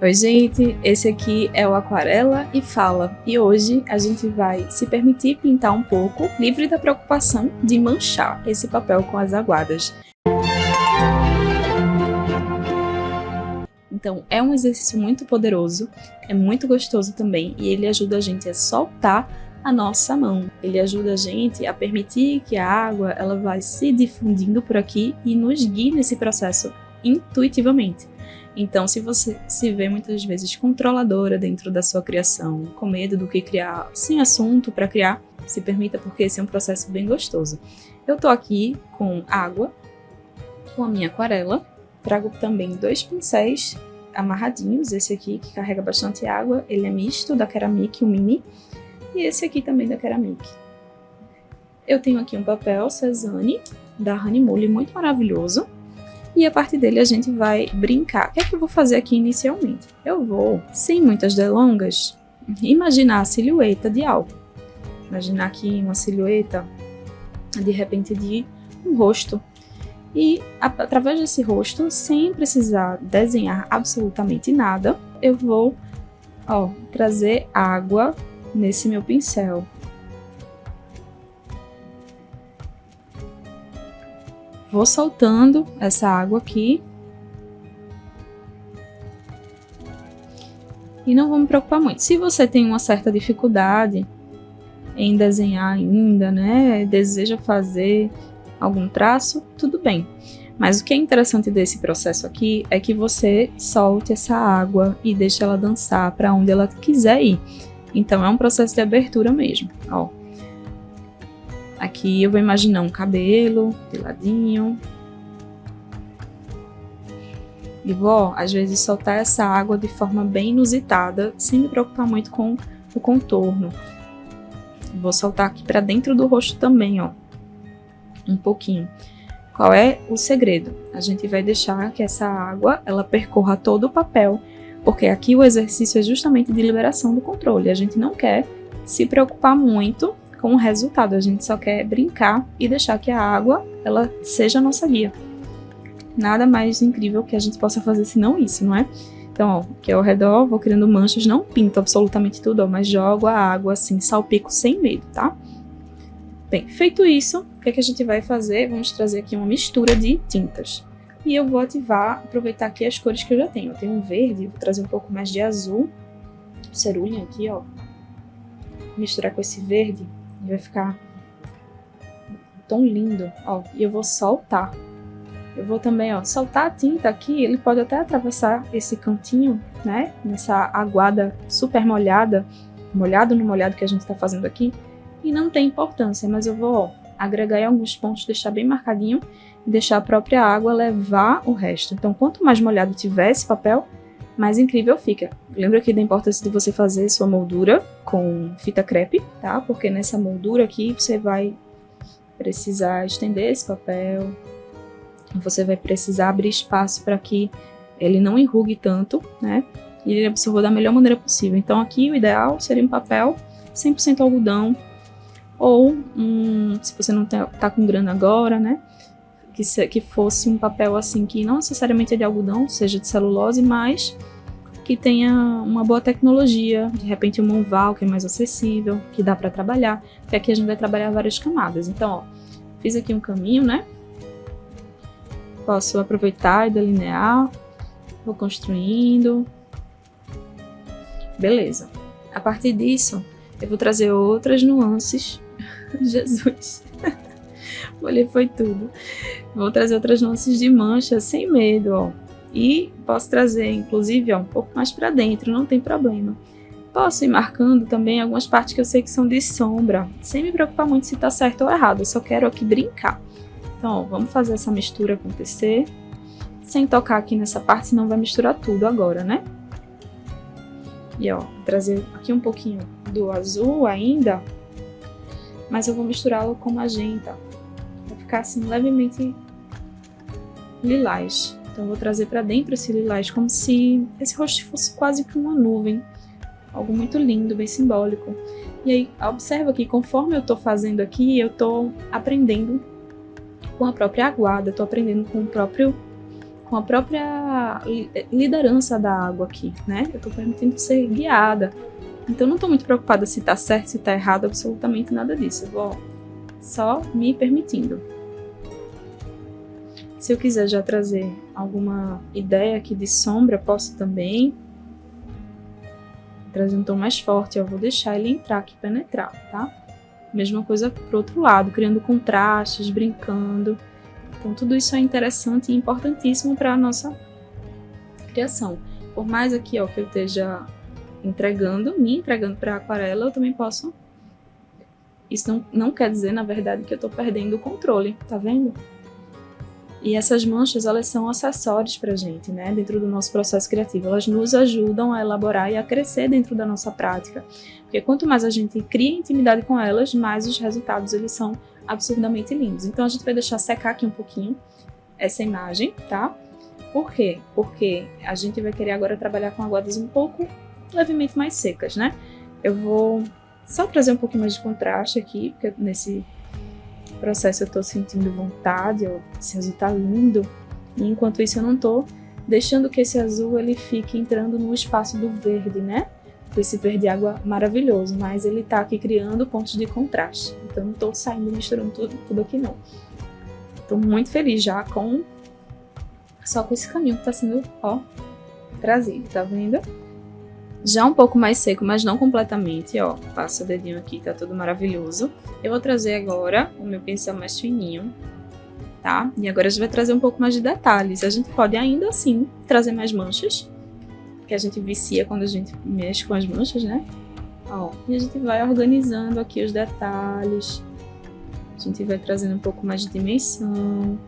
Oi gente, esse aqui é o Aquarela e Fala, e hoje a gente vai se permitir pintar um pouco, livre da preocupação de manchar esse papel com as aguadas. Então é um exercício muito poderoso, é muito gostoso também, e ele ajuda a gente a soltar a nossa mão. Ele ajuda a gente a permitir que a água ela vai se difundindo por aqui e nos guie nesse processo intuitivamente. Então, se você se vê muitas vezes controladora dentro da sua criação, com medo do que criar, sem assunto para criar, se permita, porque esse é um processo bem gostoso. Eu tô aqui com água, com a minha aquarela, trago também 2 pincéis amarradinhos, esse aqui que carrega bastante água, ele é misto, da Ceramic, o mini, e esse aqui também da Ceramic. Eu tenho aqui um papel Cezanne, da Honeymoon, muito maravilhoso. E a partir dele a gente vai brincar. O que é que eu vou fazer aqui inicialmente? Eu vou, sem muitas delongas, imaginar a silhueta de algo. Imaginar aqui uma silhueta, de repente, de um rosto. E através desse rosto, sem precisar desenhar absolutamente nada, eu vou trazer água nesse meu pincel. Vou soltando essa água aqui. E não vou me preocupar muito. Se você tem uma certa dificuldade em desenhar ainda, né? Deseja fazer algum traço, tudo bem. Mas o que é interessante desse processo aqui é que você solte essa água e deixe ela dançar para onde ela quiser ir. Então é um processo de abertura mesmo, ó. Aqui eu vou imaginar um cabelo de ladinho. E vou, às vezes, soltar essa água de forma bem inusitada, sem me preocupar muito com o contorno. Vou soltar aqui para dentro do rosto também, ó. Um pouquinho. Qual é o segredo? A gente vai deixar que essa água, ela percorra todo o papel, porque aqui o exercício é justamente de liberação do controle. A gente não quer se preocupar muito com o resultado, a gente só quer brincar e deixar que a água ela seja a nossa guia. Nada mais incrível que a gente possa fazer senão isso, não é? Então, ó, aqui ao redor vou criando manchas, não pinto absolutamente tudo, ó, mas jogo a água assim, salpico sem medo, tá? Bem, feito isso, o que é que a gente vai fazer? Vamos trazer aqui uma mistura de tintas. E eu vou aproveitar aqui as cores que eu já tenho. Eu tenho um verde, vou trazer um pouco mais de azul, cerulha aqui, ó. Misturar com esse verde. Vai ficar tão lindo, ó, e eu vou soltar. Eu vou também, ó, soltar a tinta aqui, ele pode até atravessar esse cantinho, né, nessa aguada super molhada, molhado no molhado que a gente tá fazendo aqui, e não tem importância, mas eu vou, ó, agregar em alguns pontos, deixar bem marcadinho, e deixar a própria água levar o resto. Então, quanto mais molhado tiver esse papel, mais incrível fica. Lembra aqui da importância de você fazer sua moldura com fita crepe, tá? Porque nessa moldura aqui você vai precisar estender esse papel, você vai precisar abrir espaço para que ele não enrugue tanto, né? E ele absorva da melhor maneira possível. Então aqui o ideal seria um papel 100% algodão, ou se você não tá com grana agora, né? Que fosse um papel assim que não necessariamente é de algodão, seja de celulose, mas que tenha uma boa tecnologia, de repente um oval que é mais acessível, que dá para trabalhar, porque aqui a gente vai trabalhar várias camadas. Então, ó, fiz aqui um caminho, né? Posso aproveitar e delinear, vou construindo. Beleza. A partir disso, eu vou trazer outras nuances. Jesus! Olha, foi tudo. Vou trazer outras nuances de mancha sem medo, ó. E posso trazer, inclusive, ó, um pouco mais pra dentro, não tem problema. Posso ir marcando também algumas partes que eu sei que são de sombra, sem me preocupar muito se tá certo ou errado, eu só quero aqui brincar. Então, ó, vamos fazer essa mistura acontecer, sem tocar aqui nessa parte, senão vai misturar tudo agora, né? E ó, vou trazer aqui um pouquinho do azul ainda, mas eu vou misturá-lo com magenta. Ficar assim levemente lilás. Então eu vou trazer para dentro esse lilás como se esse rosto fosse quase que uma nuvem, algo muito lindo, bem simbólico. E aí observa que conforme eu tô fazendo aqui, eu tô aprendendo com a própria aguada, tô aprendendo com o próprio com a própria liderança da água aqui, né? Eu tô permitindo ser guiada. Então, não tô muito preocupada se tá certo, se tá errado, absolutamente nada disso. Eu vou só me permitindo. Se eu quiser já trazer alguma ideia aqui de sombra, posso também trazer um tom mais forte. Eu vou deixar ele entrar aqui, penetrar, tá? Mesma coisa pro outro lado, criando contrastes, brincando. Então, tudo isso é interessante e importantíssimo para a nossa criação. Por mais aqui, ó, que eu esteja me entregando para a aquarela, eu também posso... Isso não quer dizer, na verdade, que eu estou perdendo o controle, tá vendo? E essas manchas, elas são acessórios pra gente, né? Dentro do nosso processo criativo. Elas nos ajudam a elaborar e a crescer dentro da nossa prática. Porque quanto mais a gente cria intimidade com elas, mais os resultados, eles são absurdamente lindos. Então, a gente vai deixar secar aqui um pouquinho essa imagem, tá? Por quê? Porque a gente vai querer agora trabalhar com aguadas um pouco levemente mais secas, né? Eu vou só trazer um pouquinho mais de contraste aqui, porque nesse processo eu tô sentindo vontade, esse azul tá lindo, e enquanto isso eu não tô deixando que esse azul ele fique entrando no espaço do verde, né? Esse verde água maravilhoso, mas ele tá aqui criando pontos de contraste, então não tô saindo misturando tudo aqui não. Tô muito feliz já só com esse caminho que tá sendo, ó, trazido, tá vendo? Já um pouco mais seco, mas não completamente, ó. Passa o dedinho aqui, tá tudo maravilhoso. Eu vou trazer agora o meu pincel mais fininho, tá? E agora a gente vai trazer um pouco mais de detalhes. A gente pode ainda assim trazer mais manchas, que a gente vicia quando a gente mexe com as manchas, né? Ó, e a gente vai organizando aqui os detalhes. A gente vai trazendo um pouco mais de dimensão.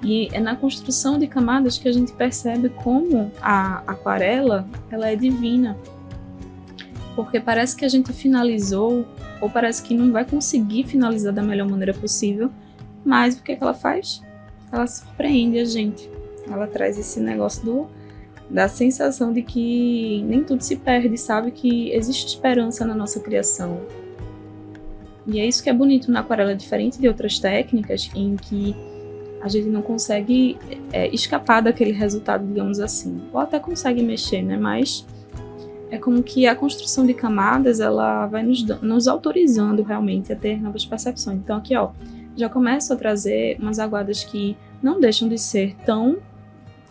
E é na construção de camadas que a gente percebe como a aquarela ela é divina. Porque parece que a gente finalizou, ou parece que não vai conseguir finalizar da melhor maneira possível, mas o que ela faz? Ela surpreende a gente. Ela traz esse negócio da sensação de que nem tudo se perde, sabe? Que existe esperança na nossa criação. E é isso que é bonito na aquarela, diferente de outras técnicas em que a gente não consegue escapar daquele resultado, digamos assim. Ou até consegue mexer, né? Mas é como que a construção de camadas, ela vai nos autorizando realmente a ter novas percepções. Então aqui, ó, já começo a trazer umas aguadas que não deixam de ser tão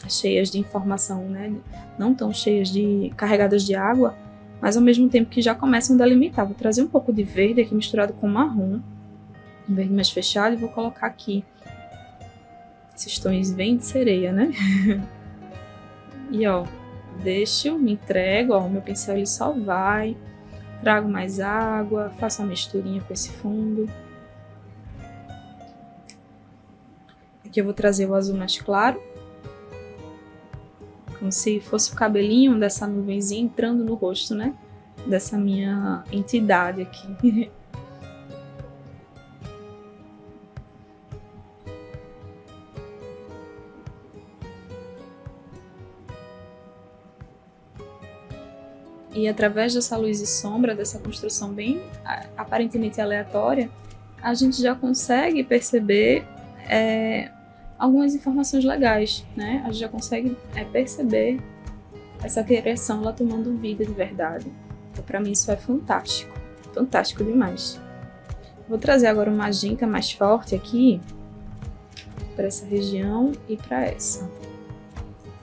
cheias de informação, né? Não tão cheias carregadas de água, mas ao mesmo tempo que já começam a delimitar. Vou trazer um pouco de verde aqui misturado com marrom, um verde mais fechado, e vou colocar aqui esses tons bem de sereia, né? E ó, me entrego, ó, o meu pincel ele só vai, trago mais água, faço uma misturinha com esse fundo. Aqui eu vou trazer o azul mais claro, como se fosse o cabelinho dessa nuvenzinha entrando no rosto, né? Dessa minha entidade aqui. E através dessa luz e sombra, dessa construção bem aparentemente aleatória, a gente já consegue perceber algumas informações legais, né? A gente já consegue perceber essa criação ela tomando vida de verdade. Então, para mim isso é fantástico, fantástico demais. Vou trazer agora um magenta mais forte aqui para essa região e para essa.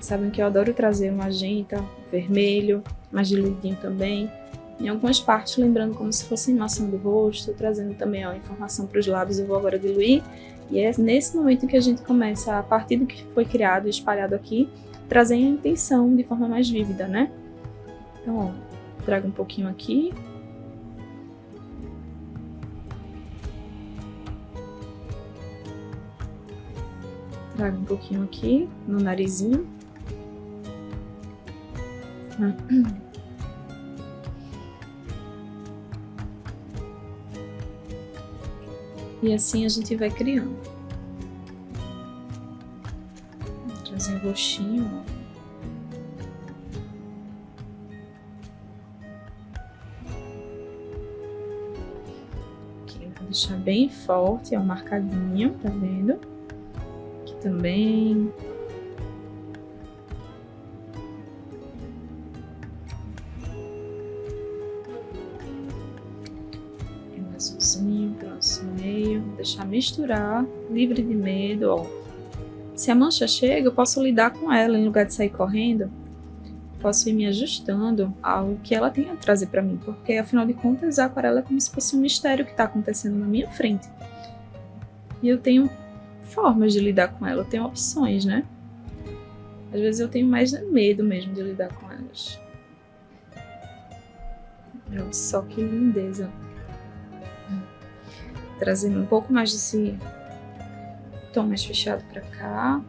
Sabem que eu adoro trazer um magenta, vermelho, mais diluidinho também. Em algumas partes, lembrando como se fosse maçã do rosto, trazendo também a informação para os lábios. Eu vou agora diluir. E é nesse momento que a gente começa, a partir do que foi criado e espalhado aqui, trazer a intenção de forma mais vívida, né? Então, ó, trago um pouquinho aqui. Trago um pouquinho aqui no narizinho. E assim a gente vai criando. Vou trazer um roxinho, ó. Aqui eu vou deixar bem forte, ó, marcadinho, tá vendo? também. Tem um azulzinho, próximo meio. Vou deixar misturar, livre de medo, ó. Se a mancha chega, eu posso lidar com ela em lugar de sair correndo. Posso ir me ajustando ao que ela tem a trazer para mim, porque afinal de contas a aquarela é como se fosse um mistério que está acontecendo na minha frente. E eu tenho formas de lidar com ela, eu tenho opções, né? Às vezes eu tenho mais medo mesmo de lidar com elas. Olha só que lindeza. Trazendo um pouco mais desse tom mais fechado para cá.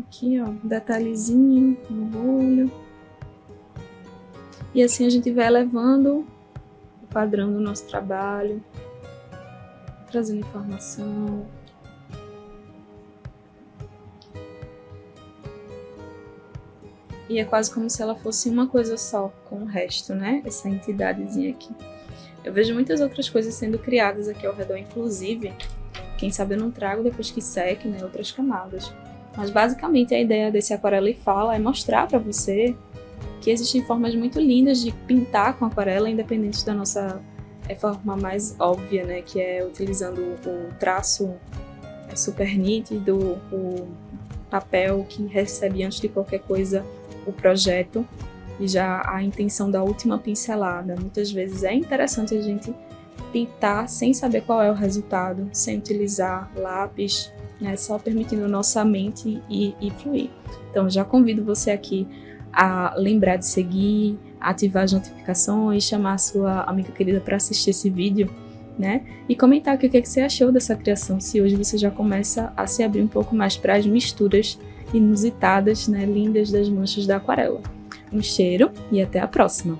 Aqui, ó, detalhezinho no olho. E assim a gente vai elevando o padrão do nosso trabalho, trazendo informação. E é quase como se ela fosse uma coisa só com o resto, né? Essa entidadezinha aqui. Eu vejo muitas outras coisas sendo criadas aqui ao redor, inclusive, quem sabe eu não trago depois que seque, né, outras camadas. Mas basicamente a ideia desse Aquarela e Fala é mostrar para você que existem formas muito lindas de pintar com aquarela, independente da nossa forma mais óbvia, né, que é utilizando o traço super nítido, o papel que recebe antes de qualquer coisa o projeto e já a intenção da última pincelada. Muitas vezes é interessante a gente pintar sem saber qual é o resultado, sem utilizar lápis, né, só permitindo nossa mente ir fluir. Então já convido você aqui a lembrar de seguir, ativar as notificações, chamar a sua amiga querida para assistir esse vídeo, né? E comentar o que você achou dessa criação, se hoje você já começa a se abrir um pouco mais para as misturas inusitadas, né, lindas das manchas da aquarela. Um cheiro e até a próxima!